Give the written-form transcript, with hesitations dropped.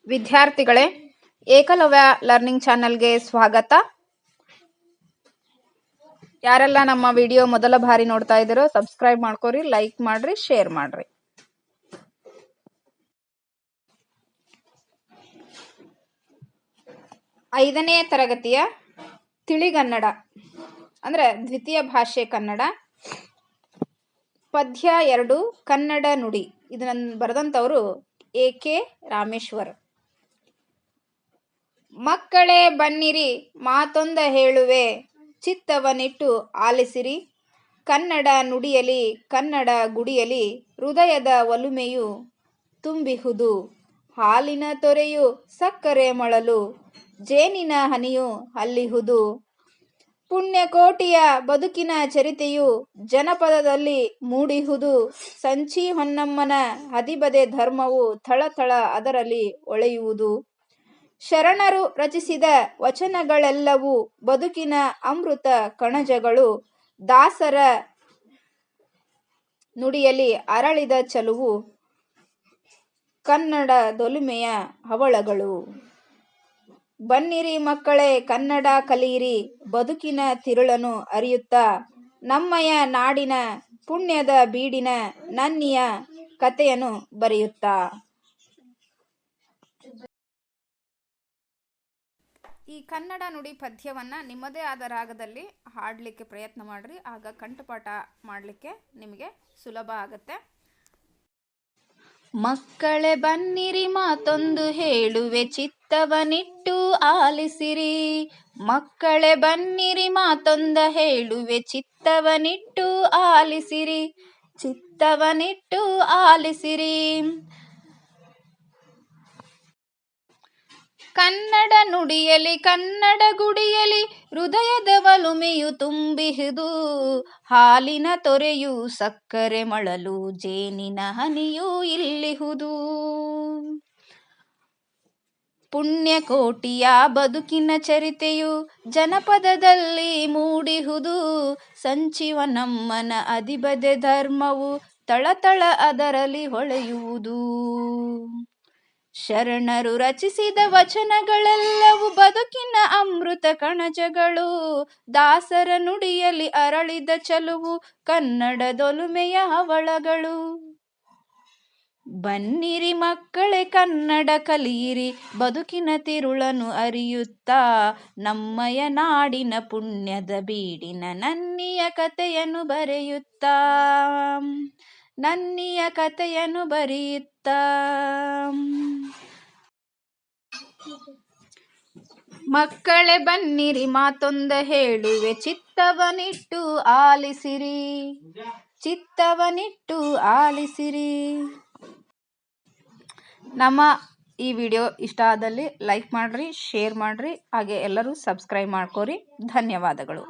ವಿದ್ಯಾರ್ಥಿಗಳೇ, ಏಕಲವ್ಯ ಲರ್ನಿಂಗ್ ಚಾನಲ್ಗೆ ಸ್ವಾಗತ. ಯಾರೆಲ್ಲ ನಮ್ಮ ವಿಡಿಯೋ ಮೊದಲ ಬಾರಿ ನೋಡ್ತಾ ಇದ್ದೀರೋ ಸಬ್ಸ್ಕ್ರೈಬ್ ಮಾಡ್ಕೊರಿ, ಲೈಕ್ ಮಾಡ್ರಿ, ಶೇರ್ ಮಾಡ್ರಿ. ಐದನೇ ತರಗತಿಯ ತಿಳಿಗನ್ನಡ ಅಂದ್ರೆ ದ್ವಿತೀಯ ಭಾಷೆ ಕನ್ನಡ, ಪದ್ಯ 2 ಕನ್ನಡ ನುಡಿ. ಇದನ್ನ ಬರೆದಂತವರು A.K. ರಾಮೇಶ್ವರ್. ಮಕ್ಕಳೇ ಬನ್ನಿರಿ ಮಾತೊಂದ ಹೇಳುವೆ, ಚಿತ್ತವನಿಟ್ಟು ಆಲಿಸಿರಿ. ಕನ್ನಡ ನುಡಿಯಲಿ ಕನ್ನಡ ಗುಡಿಯಲಿ ಹೃದಯದ ಒಲುಮೆಯು ತುಂಬಿಹುದು. ಹಾಲಿನ ತೊರೆಯು ಸಕ್ಕರೆ ಮಳಲು, ಜೇನಿನ ಹನಿಯು ಅಲ್ಲಿಹುದು. ಪುಣ್ಯಕೋಟಿಯ ಬದುಕಿನ ಚರಿತೆಯು ಜನಪದದಲ್ಲಿ ಮೂಡಿಹುದು. ಸಂಚಿ ಹೊನ್ನಮ್ಮನ ಹದಿಬದೆ ಧರ್ಮವು ಥಳಥಳ ಅದರಲ್ಲಿ ಹೊಳೆಯುವುದು. ಶರಣರು ರಚಿಸಿದ ವಚನಗಳೆಲ್ಲವೂ ಬದುಕಿನ ಅಮೃತ ಕಣಜಗಳು. ದಾಸರ ನುಡಿಯಲ್ಲಿ ಅರಳಿದ ಚಲುವು ಕನ್ನಡದೊಲುಮೆಯ ಹವಳಗಳು. ಬನ್ನಿರಿ ಮಕ್ಕಳೇ ಕನ್ನಡ ಕಲಿಯಿರಿ, ಬದುಕಿನ ತಿರುಳನು ಅರಿಯುತ್ತಾ. ನಮ್ಮಯ ನಾಡಿನ ಪುಣ್ಯದ ಬೀಡಿನ ನನ್ನಿಯ ಕಥೆಯನ್ನು ಬರೆಯುತ್ತಾ. ಈ ಕನ್ನಡ ನುಡಿ ಪದ್ಯವನ್ನ ನಿಮ್ಮದೇ ಆದ ರಾಗದಲ್ಲಿ ಹಾಡಲಿಕ್ಕೆ ಪ್ರಯತ್ನ ಮಾಡ್ರಿ. ಆಗ ಕಂಠಪಾಠ ಮಾಡಲಿಕ್ಕೆ ನಿಮಗೆ ಸುಲಭ ಆಗತ್ತೆ. ಮಕ್ಕಳೇ ಬನ್ನಿರಿ ಮಾತೊಂದು ಹೇಳುವೆ, ಚಿತ್ತವನಿಟ್ಟು ಆಲಿಸಿರಿ. ಮಕ್ಕಳೇ ಬನ್ನಿರಿ ಮಾತೊಂದ ಹೇಳುವೆ, ಚಿತ್ತವನಿಟ್ಟು ಆಲಿಸಿರಿ. ಚಿತ್ತವನಿಟ್ಟು ಆಲಿಸಿರಿ. ಕನ್ನಡ ನುಡಿಯಲಿ ಕನ್ನಡ ಗುಡಿಯಲಿ ಹೃದಯದ ಒಲುಮೆಯು ತುಂಬಿಹುದು. ಹಾಲಿನ ತೊರೆಯು ಸಕ್ಕರೆ ಮಳಲು, ಜೇನಿನ ಹನಿಯು ಇಲ್ಲಿಹುದು. ಪುಣ್ಯಕೋಟಿಯ ಬದುಕಿನ ಚರಿತೆಯು ಜನಪದದಲ್ಲಿ ಮೂಡಿಹುದು. ಸಂಚಿವನಮ್ಮನ ಅದಿಬದೆ ಧರ್ಮವು ತಳತಳ ಅದರಲ್ಲಿ ಹೊಳೆಯುವುದು. ಶರಣರು ರಚಿಸಿದ ವಚನಗಳೆಲ್ಲವೂ ಬದುಕಿನ ಅಮೃತ ಕಣಜಗಳು. ದಾಸರ ನುಡಿಯಲ್ಲಿ ಅರಳಿದ ಚಲುವು ಕನ್ನಡದೊಲುಮೆಯ ಹವಳಗಳು. ಬನ್ನಿರಿ ಮಕ್ಕಳೇ ಕನ್ನಡ ಕಲಿಯಿರಿ, ಬದುಕಿನ ತಿರುಳನು ಅರಿಯುತ್ತಾ. ನಮ್ಮಯ ನಾಡಿನ ಪುಣ್ಯದ ಬೀಡಿನ ನನ್ನಿಯ ಕಥೆಯನ್ನು ಬರೆಯುತ್ತಾ. ನನ್ನಿಯ ಕಥೆಯನ್ನು ಬರೆಯುತ್ತಾ. ಮಕ್ಕಳೇ ಬನ್ನಿರಿ ಮಾತೊಂದ ಹೇಳುವೆ, ಚಿತ್ತವನಿಟ್ಟು ಆಲಿಸಿರಿ. ಚಿತ್ತವನಿಟ್ಟು ಆಲಿಸಿರಿ. ನಮ್ಮ ಈ ವಿಡಿಯೋ ಇಷ್ಟ ಆದಲ್ಲಿ ಲೈಕ್ ಮಾಡ್ರಿ, ಶೇರ್ ಮಾಡ್ರಿ, ಹಾಗೆ ಎಲ್ಲರೂ ಸಬ್ಸ್ಕ್ರೈಬ್ ಮಾಡ್ಕೊರಿ. ಧನ್ಯವಾದಗಳು.